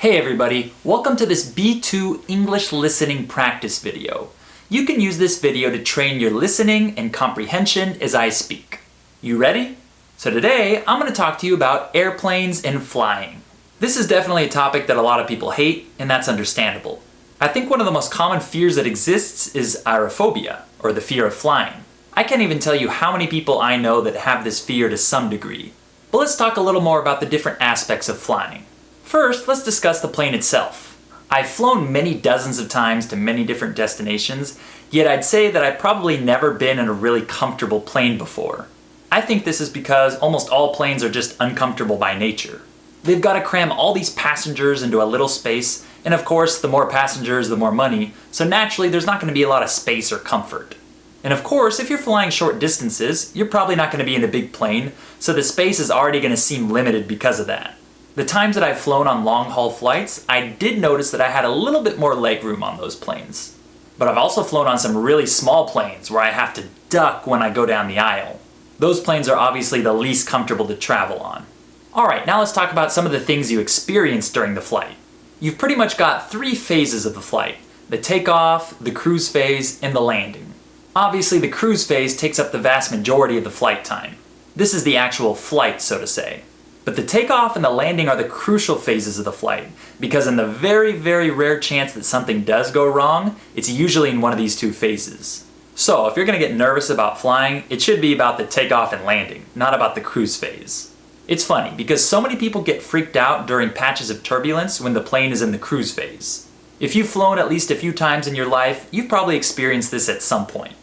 Hey everybody, welcome to this B2 English listening practice video. You can use this video to train your listening and comprehension as I speak. You ready? So today, I'm going to talk to you about airplanes and flying. This is definitely a topic that a lot of people hate, and that's understandable. I think one of the most common fears that exists is aerophobia, or the fear of flying. I can't even tell you how many people I know that have this fear to some degree. But let's talk a little more about the different aspects of flying. First, let's discuss the plane itself. I've flown many dozens of times to many different destinations, yet I'd say that I've probably never been in a really comfortable plane before. I think this is because almost all planes are just uncomfortable by nature. They've got to cram all these passengers into a little space, and of course, the more passengers, the more money, so naturally there's not going to be a lot of space or comfort. And of course, if you're flying short distances, you're probably not going to be in a big plane, so the space is already going to seem limited because of that. The times that I've flown on long-haul flights, I did notice that I had a little bit more legroom on those planes. But I've also flown on some really small planes where I have to duck when I go down the aisle. Those planes are obviously the least comfortable to travel on. Alright, now let's talk about some of the things you experience during the flight. You've pretty much got three phases of the flight: the takeoff, the cruise phase, and the landing. Obviously, the cruise phase takes up the vast majority of the flight time. This is the actual flight, so to say. But the takeoff and the landing are the crucial phases of the flight, because in the very, very rare chance that something does go wrong, it's usually in one of these two phases. So, if you're going to get nervous about flying, it should be about the takeoff and landing, not about the cruise phase. It's funny, because so many people get freaked out during patches of turbulence when the plane is in the cruise phase. If you've flown at least a few times in your life, you've probably experienced this at some point.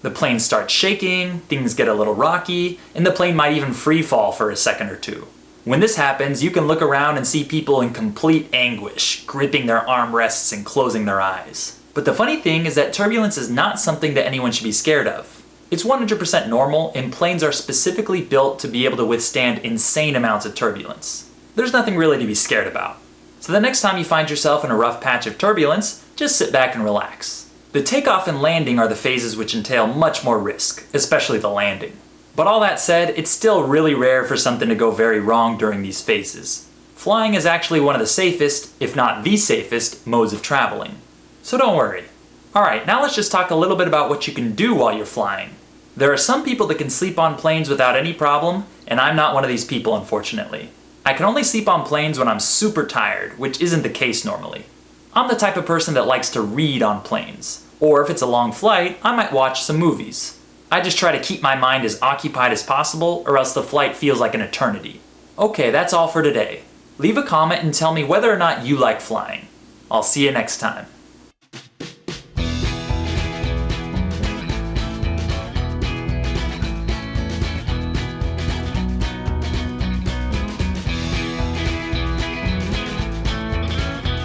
The plane starts shaking, things get a little rocky, and the plane might even free fall for a second or two. When this happens, you can look around and see people in complete anguish, gripping their armrests and closing their eyes. But the funny thing is that turbulence is not something that anyone should be scared of. It's 100% normal, and planes are specifically built to be able to withstand insane amounts of turbulence. There's nothing really to be scared about. So the next time you find yourself in a rough patch of turbulence, just sit back and relax. The takeoff and landing are the phases which entail much more risk, especially the landing. But all that said, it's still really rare for something to go very wrong during these phases. Flying is actually one of the safest, if not the safest, modes of traveling. So don't worry. Alright, now let's just talk a little bit about what you can do while you're flying. There are some people that can sleep on planes without any problem, and I'm not one of these people, unfortunately. I can only sleep on planes when I'm super tired, which isn't the case normally. I'm the type of person that likes to read on planes, or if it's a long flight, I might watch some movies. I just try to keep my mind as occupied as possible, or else the flight feels like an eternity. Okay, that's all for today. Leave a comment and tell me whether or not you like flying. I'll see you next time.